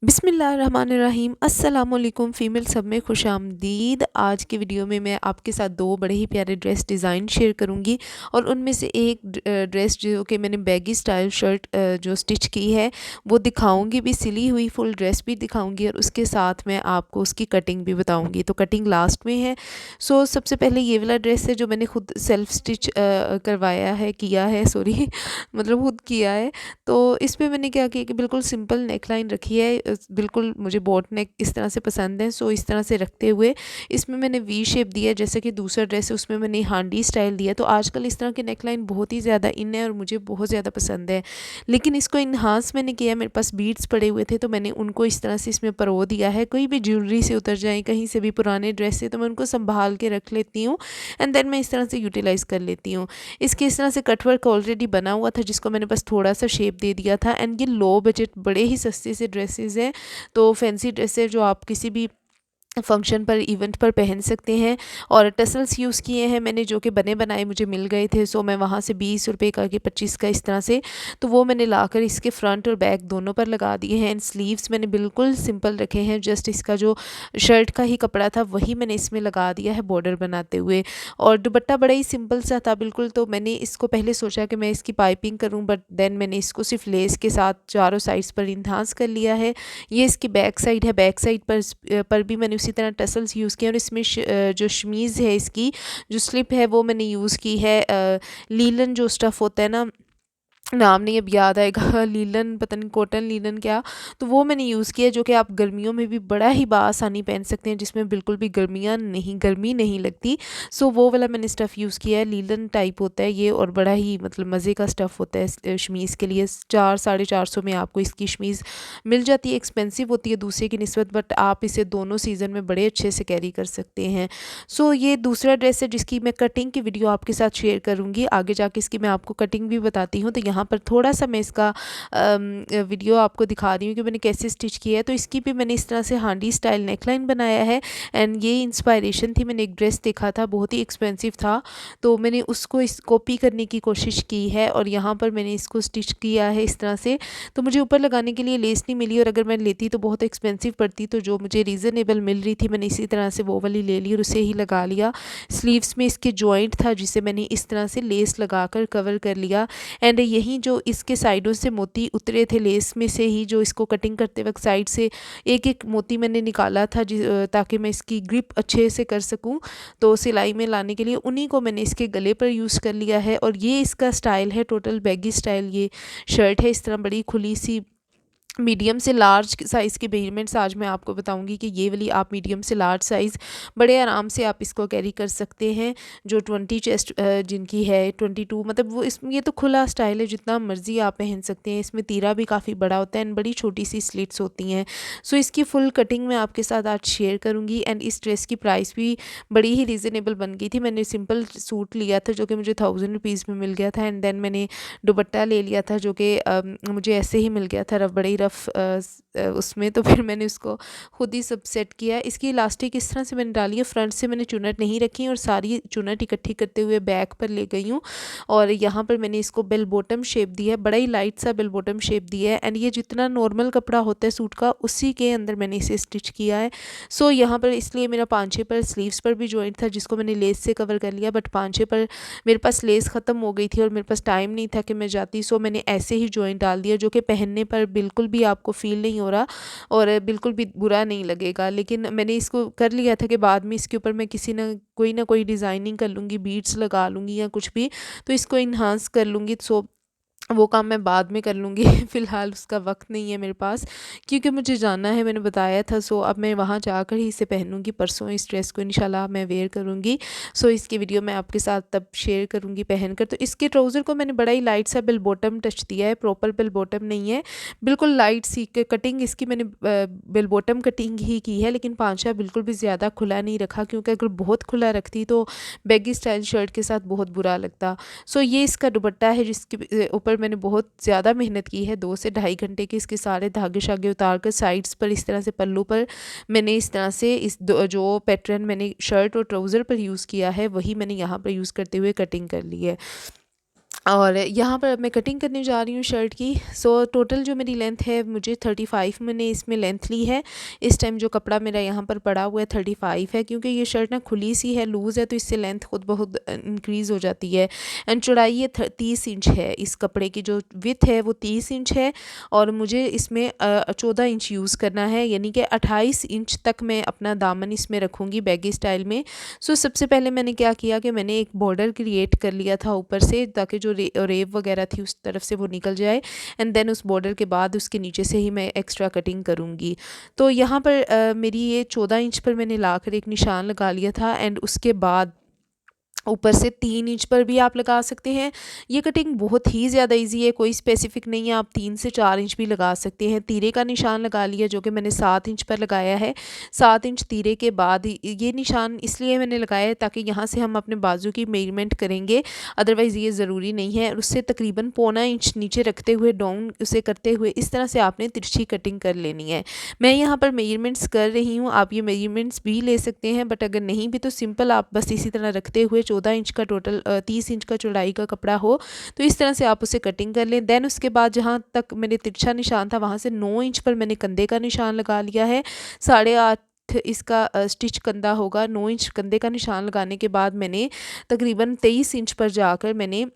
बिस्मिल्लाहिर्रहमानिर्रहीम अस्सलाम वालेकुम फ़ीमेल सब में खुशामदीद। आज की वीडियो में मैं आपके साथ दो बड़े ही प्यारे ड्रेस डिज़ाइन शेयर करूंगी और उनमें से एक ड्रेस जो कि मैंने बैगी स्टाइल शर्ट जो स्टिच की है वो दिखाऊंगी भी, सिली हुई फुल ड्रेस भी दिखाऊंगी और उसके साथ मैं आपको उसकी कटिंग भी बताऊंगी। तो कटिंग लास्ट में है। सो सबसे पहले ये वाला ड्रेस है जो मैंने खुद सेल्फ स्टिच करवाया है, किया है, सॉरी मतलब खुद किया है। तो इस पे मैंने क्या किया कि बिल्कुल सिंपल नेक लाइन रखी है। बिल्कुल मुझे बोट नेक इस तरह से पसंद है, सो इस तरह से रखते हुए इसमें मैंने वी शेप दिया है। जैसे कि दूसरा ड्रेस है उसमें मैंने हांडी स्टाइल दिया। तो आजकल इस तरह के नेक लाइन बहुत ही ज़्यादा इन है और मुझे बहुत ज़्यादा पसंद है, लेकिन इसको इन्हांस मैंने किया। मेरे पास बीड्स पड़े हुए थे तो मैंने उनको इस तरह से इसमें परो दिया है। कोई भी ज्वेलरी से उतर जाए, कहीं से भी पुराने ड्रेस से, तो मैं उनको संभाल के रख लेती हूँ एंड देन मैं इस तरह से यूटिलाइज़ कर लेती हूँ। इसके इस तरह से कटवर्क ऑलरेडी बना हुआ था जिसको मैंने बस थोड़ा सा शेप दे दिया था। एंड ये लो बजट बड़े ही सस्ते से ड्रेसेस हैं। तो फैंसी ड्रेसेस जो आप किसी भी फंक्शन पर, इवेंट पर पहन सकते हैं। और टसल्स यूज़ किए हैं मैंने जो कि बने बनाए मुझे मिल गए थे। सो मैं वहाँ से 20 रुपए का कि 25 का इस तरह से, तो वो मैंने लाकर इसके फ्रंट और बैक दोनों पर लगा दिए हैं। एंड स्लीव्स मैंने बिल्कुल सिंपल रखे हैं, जस्ट इसका जो शर्ट का ही कपड़ा था वही मैंने इसमें लगा दिया है बॉर्डर बनाते हुए। और दुपट्टा बड़ा ही सिंपल सा था बिल्कुल। तो मैंने इसको पहले सोचा कि मैं इसकी पाइपिंग करूँ, बट देन मैंने इसको सिर्फ लेस के साथ चारों साइड्स पर इन्हांस कर लिया है। ये इसकी बैक साइड है। बैक साइड पर भी मैंने उसी तरह टसल्स यूज़ किए और इसमें जो शमीज़ है, इसकी जो स्लिप है वो मैंने यूज़ की है लीलन जो स्टफ़ होता है ना, नाम नहीं अब याद आएगा लीलन, पता नहीं कॉटन लीलन क्या, तो वो मैंने यूज़ किया जो कि आप गर्मियों में भी बड़ा ही बासानी पहन सकते हैं, जिसमें बिल्कुल भी गर्मी नहीं लगती। सो वो वाला मैंने स्टफ़ यूज़ किया है। लीलन टाइप होता है ये और बड़ा ही मतलब मज़े का स्टफ़ होता है शमीज़ के लिए। 400-450 में आपको इसकी शमीज़ मिल जाती है। एक्सपेंसिव होती है दूसरे की निस्बत, बट आप इसे दोनों सीज़न में बड़े अच्छे से कैरी कर सकते हैं। सो ये दूसरा ड्रेस है जिसकी मैं कटिंग की वीडियो आपके साथ शेयर करूँगी। आगे जाके इसकी मैं आपको कटिंग भी बताती हूँ। तो यहाँ पर थोड़ा सा मैं इसका वीडियो आपको दिखा रही हूँ कि मैंने कैसे स्टिच किया है। तो इसकी भी मैंने इस तरह से हांडी स्टाइल नेकलाइन बनाया है। एंड ये इंस्पायरेशन थी, मैंने एक ड्रेस देखा था बहुत ही एक्सपेंसिव था, तो मैंने उसको इस कॉपी करने की कोशिश की है और यहाँ पर मैंने इसको स्टिच किया है इस तरह से। तो मुझे ऊपर लगाने के लिए लेस नहीं मिली और अगर मैं लेती तो बहुत एक्सपेंसिव पड़ती, तो जो मुझे रीज़नेबल मिल रही थी मैंने इसी तरह से वो वाली ले ली और उसे ही लगा लिया। स्लीव्स में इसके जॉइंट था जिसे मैंने इस तरह से लेस लगाकर कवर कर लिया। एंड यहीं जो इसके साइडों से मोती उतरे थे लेस में से ही, जो इसको कटिंग करते वक्त साइड से एक एक मोती मैंने निकाला था ताकि मैं इसकी ग्रिप अच्छे से कर सकूं। तो सिलाई में लाने के लिए उन्हीं को मैंने इसके गले पर यूज़ कर लिया है। और ये इसका स्टाइल है टोटल बैगी स्टाइल। ये शर्ट है इस तरह बड़ी खुली सी, मीडियम से लार्ज साइज़ के मेजरमेंट्स आज मैं आपको बताऊंगी कि ये वाली आप मीडियम से लार्ज साइज़ बड़े आराम से आप इसको कैरी कर सकते हैं। जो 20 चेस्ट जिनकी है, 22, मतलब वो इसमें ये तो खुला स्टाइल है, जितना मर्ज़ी आप पहन सकते हैं। इसमें तीरा भी काफ़ी बड़ा होता है एंड बड़ी छोटी सी स्लिट्स होती हैं। सो इसकी फुल कटिंग मैं आपके साथ आज शेयर करूँगी। एंड इस ड्रेस की प्राइस भी बड़ी ही रीज़नेबल बन गई थी। मैंने सिंपल सूट लिया था जो कि मुझे 1000 रुपीज़ में मिल गया था। एंड देन मैंने दुपट्टा ले लिया था जो कि मुझे ऐसे ही मिल गया था, बड़े ही रफ़ उसमें। तो फिर मैंने उसको खुद ही सब सेट किया। इसकी इलास्टिक इस तरह से मैंने डाली है, फ्रंट से मैंने चुनट नहीं रखी और सारी चुनट इकट्ठी करते हुए बैक पर ले गई हूँ। और यहाँ पर मैंने इसको बेल बॉटम शेप दिया है, बड़ा ही लाइट सा बेल बॉटम शेप दिया है। एंड ये जितना नॉर्मल कपड़ा होता है सूट का उसी के अंदर मैंने इसे स्टिच किया है। सो यहाँ पर इसलिए मेरा पांचे पर स्लीव्स पर भी जॉइंट था जिसको मैंने लेस से कवर कर लिया, बट पांचे पर मेरे पास लेस ख़त्म हो गई थी और मेरे पास टाइम नहीं था कि मैं जाती। सो मैंने ऐसे ही जॉइंट डाल दिया जो कि पहनने पर बिल्कुल भी आपको फ़ील नहीं हो रहा और बिल्कुल भी बुरा नहीं लगेगा। लेकिन मैंने इसको कर लिया था कि बाद में इसके ऊपर मैं किसी ना कोई डिज़ाइनिंग कर लूँगी, बीड्स लगा लूँगी या कुछ भी, तो इसको इन्हांस कर लूँगी। सो वो काम मैं बाद में कर लूँगी फ़िलहाल उसका वक्त नहीं है मेरे पास, क्योंकि मुझे जाना है, मैंने बताया था। सो अब मैं वहाँ जाकर ही इसे पहनूँगी। परसों इस ड्रेस को इंशाल्लाह मैं वेयर करूँगी। सो इसकी वीडियो मैं आपके साथ तब शेयर करूँगी पहनकर। तो इसके ट्राउज़र को मैंने बड़ा ही लाइट सा बेल बॉटम टच दिया है, प्रॉपर बेल बॉटम नहीं है, बिल्कुल लाइट सी कटिंग इसकी मैंने बेल बॉटम कटिंग ही की है। लेकिन पांचा बिल्कुल भी ज़्यादा खुला नहीं रखा, क्योंकि अगर बहुत खुला रखती तो बैगी स्टाइल शर्ट के साथ बहुत बुरा लगता। सो ये इसका दुपट्टा है जिसके ऊपर मैंने बहुत ज़्यादा मेहनत की है, 2 से ढाई घंटे के इसके सारे धागे शागे उतार कर साइड्स पर इस तरह से पल्लू पर मैंने इस तरह से जो पैटर्न मैंने शर्ट और ट्राउज़र पर यूज़ किया है वही मैंने यहाँ पर यूज़ करते हुए कटिंग कर ली है। और यहाँ पर अब मैं कटिंग करने जा रही हूँ शर्ट की। सो टोटल जो मेरी लेंथ है मुझे 35 मैंने इसमें लेंथ ली है। इस टाइम जो कपड़ा मेरा यहाँ पर पड़ा हुआ है 35 है, क्योंकि ये शर्ट ना खुली सी है, लूज़ है, तो इससे लेंथ खुद बहुत इंक्रीज़ हो जाती है। एंड चौड़ाई ये 30 इंच है। इस कपड़े की जो विथ है वो 30 इंच है और मुझे इसमें 14 इंच यूज़ करना है, यानी कि 28 इंच तक मैं अपना दामन इसमें रखूँगी बैगी स्टाइल में। सो सबसे पहले मैंने क्या किया कि मैंने एक बॉर्डर क्रिएट कर लिया था ऊपर से, ताकि जो रेव वगैरह थी उस तरफ से वो निकल जाए। एंड देन उस बॉर्डर के बाद उसके नीचे से ही मैं एक्स्ट्रा कटिंग करूँगी। तो यहाँ पर मेरी ये 14 इंच पर मैंने लाकर एक निशान लगा लिया था। एंड उसके बाद ऊपर से 3 इंच पर भी आप लगा सकते हैं। ये कटिंग बहुत ही ज़्यादा इजी है, कोई स्पेसिफिक नहीं है, आप 3 से 4 इंच भी लगा सकते हैं। तीरे का निशान लगा लिया जो कि मैंने 7 इंच पर लगाया है। 7 इंच तीरे के बाद ये निशान इसलिए मैंने लगाया है ताकि यहाँ से हम अपने बाजू की मेजरमेंट करेंगे, अदरवाइज़ ये ज़रूरी नहीं है। और उससे तकरीबन पौना इंच नीचे रखते हुए डाउन उसे करते हुए इस तरह से आपने तिरछी कटिंग कर लेनी है। मैं यहाँ पर मेजरमेंट्स कर रही हूँ, आप ये मेजरमेंट्स भी ले सकते हैं, बट अगर नहीं भी तो सिंपल आप बस इसी तरह रखते हुए 14 इंच का टोटल 30 इंच का चौड़ाई का कपड़ा हो तो इस तरह से आप उसे कटिंग कर लें। देन उसके बाद जहाँ तक मेरे तिरछा निशान था वहाँ से 9 इंच पर मैंने कंधे का निशान लगा लिया है। 8.5 इसका स्टिच कंधा होगा। 9 इंच कंधे का निशान लगाने के बाद मैंने तकरीबन 23 इंच पर जाकर मैंने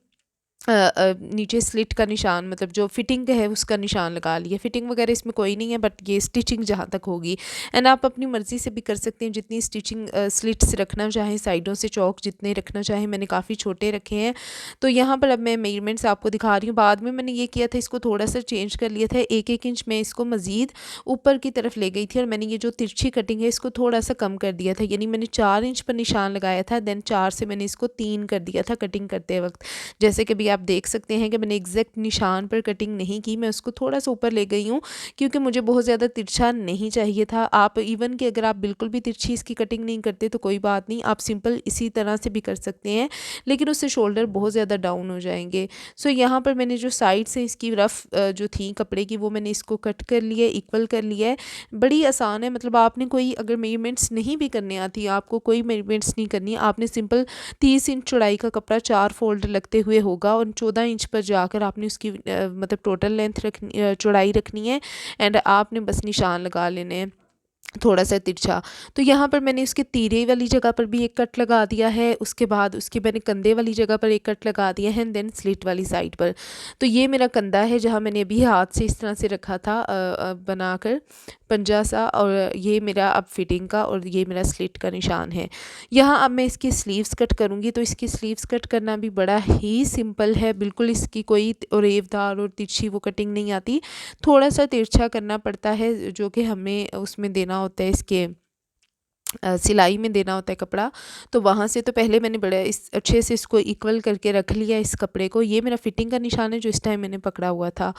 नीचे स्लिट का निशान, मतलब जो फिटिंग है उसका निशान लगा लिया। फिटिंग वगैरह इसमें कोई नहीं है, बट ये स्टिचिंग जहाँ तक होगी। एंड आप अपनी मर्ज़ी से भी कर सकते हैं, जितनी स्टिचिंग स्लिट्स रखना चाहें, साइडों से चौक जितने रखना चाहें। मैंने काफ़ी छोटे रखे हैं। तो यहाँ पर अब मैं मेजरमेंट्स आपको दिखा रही हूँ। बाद में मैंने ये किया था, इसको थोड़ा सा चेंज कर लिया था। 1-1 इंच मैं इसको मज़ीद ऊपर की तरफ ले गई थी और मैंने ये जो तिरछी कटिंग है इसको थोड़ा सा कम कर दिया था, यानी मैंने 4 इंच पर निशान लगाया था, देन 4 से मैंने इसको 3 कर दिया था कटिंग करते वक्त। जैसे कि अभी आप देख सकते हैं कि मैंने एग्जैक्ट निशान पर कटिंग नहीं की, मैं उसको थोड़ा सा ऊपर ले गई हूँ, क्योंकि मुझे बहुत ज़्यादा तिरछा नहीं चाहिए था। आप इवन कि अगर आप बिल्कुल भी तिरछी इसकी कटिंग नहीं करते तो कोई बात नहीं, आप सिंपल इसी तरह से भी कर सकते हैं, लेकिन उससे शोल्डर बहुत ज़्यादा डाउन हो जाएंगे। सो यहाँ पर मैंने जो साइड से इसकी रफ़ जो थी कपड़े की वो मैंने इसको कट कर लिया, इक्वल कर लिया है। बड़ी आसान है, मतलब आपने कोई अगर मेजरमेंट्स नहीं भी करने आती, आपको कोई मेजरमेंट्स नहीं करनी, आपने सिंपल 30 इंच चौड़ाई का कपड़ा 4 फोल्ड लगते हुए होगा और 14 इंच पर जाकर आपने उसकी मतलब टोटल लेंथ रखनी, चौड़ाई रखनी है। एंड आपने बस निशान लगा लेने हैं थोड़ा सा तिरछा। तो यहाँ पर मैंने उसके तीरे वाली जगह पर भी एक कट लगा दिया है, उसके बाद उसके मैंने कंधे वाली जगह पर एक कट लगा दिया है, एंड देन स्लिट वाली साइड पर। तो ये मेरा कंधा है जहाँ मैंने अभी हाथ से इस तरह से रखा था बनाकर पंजा सा, और ये मेरा अब फिटिंग का और ये मेरा स्लिट का निशान है। यहाँ अब मैं इसकी स्लीव्स कट करूँगी। तो इसकी स्लीव्स कट करना भी बड़ा ही सिंपल है, बिल्कुल इसकी कोई रेवदार और तिरछी वो कटिंग नहीं आती। थोड़ा सा तिरछा करना पड़ता है जो कि हमें उसमें देना होता है, इसके सिलाई में देना होता है कपड़ा। तो वहाँ से तो पहले मैंने बड़े इस अच्छे से इसको इक्वल करके रख लिया इस कपड़े को। ये मेरा फिटिंग का निशान है जो इस टाइम मैंने पकड़ा हुआ था।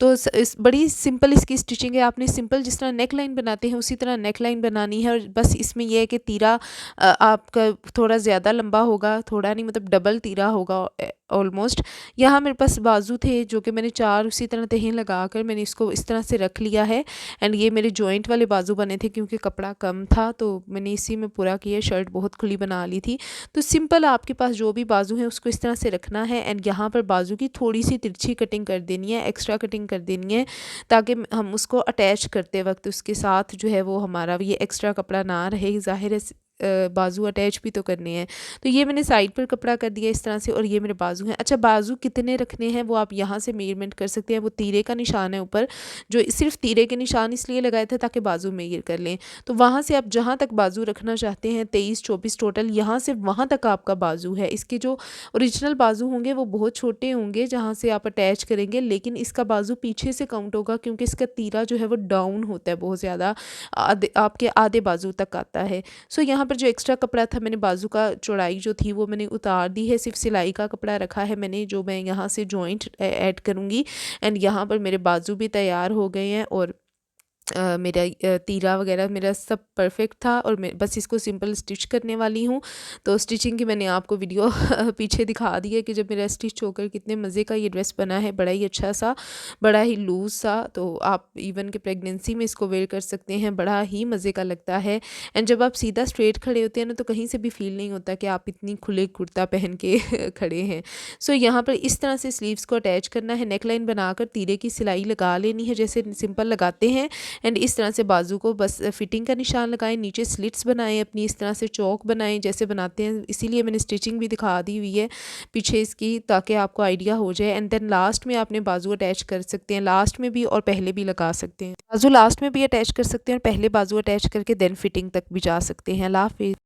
तो इस बड़ी सिंपल इसकी स्टिचिंग है। आपने सिंपल जिस तरह नेक लाइन बनाते हैं उसी तरह नेक लाइन बनानी है, और बस इसमें यह है कि तीरा आपका थोड़ा ज़्यादा लंबा होगा, थोड़ा नहीं मतलब डबल तीरा होगा ऑलमोस्ट। यहाँ मेरे पास बाजू थे जो कि मैंने 4 उसी तरह तहें लगा कर मैंने इसको इस तरह से रख लिया है। एंड ये मेरे जॉइंट वाले बाजू बने थे क्योंकि कपड़ा कम था, तो मैंने इसी में पूरा किया। शर्ट बहुत खुली बना ली थी। तो सिंपल आपके पास जो भी बाजू है उसको इस तरह से रखना है। एंड यहाँ पर बाजू की थोड़ी सी तिरछी कटिंग कर देनी है, एक्स्ट्रा कटिंग कर देनी है, ताकि हम उसको अटैच करते वक्त उसके साथ जो है वो हमारा ये एक्स्ट्रा कपड़ा ना रहे। ज़ाहिर है बाजू अटैच भी तो करने हैं। तो ये मैंने साइड पर कपड़ा कर दिया इस तरह से, और ये मेरे बाजू हैं। अच्छा, बाजू कितने रखने हैं वो आप यहाँ से मेजरमेंट कर सकते हैं। वो तीरे का निशान है ऊपर, जो सिर्फ तीरे के निशान इसलिए लगाए थे ताकि बाजू मेजर कर लें। तो वहाँ से आप जहाँ तक बाजू रखना चाहते हैं 23-24 टोटल, यहाँ से वहाँ तक आपका बाजू है। इसके जो ओरिजिनल बाजू होंगे वो बहुत छोटे होंगे जहाँ से आप अटैच करेंगे, लेकिन इसका बाजू पीछे से काउंट होगा क्योंकि इसका तीरा जो है वो डाउन होता है बहुत ज़्यादा, आपके आधे बाजू तक आता है। सो यहाँ पर जो एक्स्ट्रा कपड़ा था मैंने बाजू का चौड़ाई जो थी वो मैंने उतार दी है, सिर्फ सिलाई का कपड़ा रखा है मैंने, जो मैं यहाँ से जॉइंट ऐड करूँगी। एंड यहाँ पर मेरे बाजू भी तैयार हो गए हैं और मेरा तीरा वगैरह मेरा सब परफेक्ट था और मैं बस इसको सिंपल स्टिच करने वाली हूँ। तो स्टिचिंग की मैंने आपको वीडियो पीछे दिखा दी है कि जब मेरा स्टिच होकर कितने मज़े का ये ड्रेस बना है, बड़ा ही अच्छा सा, बड़ा ही लूज़ सा। तो आप इवन के प्रेगनेंसी में इसको वेयर कर सकते हैं, बड़ा ही मज़े का लगता है। एंड जब आप सीधा स्ट्रेट खड़े होते हैं ना, तो कहीं से भी फील नहीं होता कि आप इतनी खुले कुर्ता पहन के खड़े हैं। सो यहाँ पर इस तरह से स्लीव्स को अटैच करना है, नेकलाइन बनाकर तीरे की सिलाई लगा लेनी है जैसे सिंपल लगाते हैं। एंड इस तरह से बाजू को बस फिटिंग का निशान लगाएं, नीचे स्लिट्स बनाएं, अपनी इस तरह से चौक बनाएं जैसे बनाते हैं। इसीलिए मैंने स्टिचिंग भी दिखा दी हुई है पीछे इसकी, ताकि आपको आइडिया हो जाए। एंड देन लास्ट में आपने बाजू अटैच कर सकते हैं, लास्ट में भी और पहले भी लगा सकते हैं। बाजू लास्ट में भी अटैच कर सकते हैं और पहले बाजू अटैच करके देन फिटिंग तक भी जा सकते हैं। अल्लाह हाफिज़।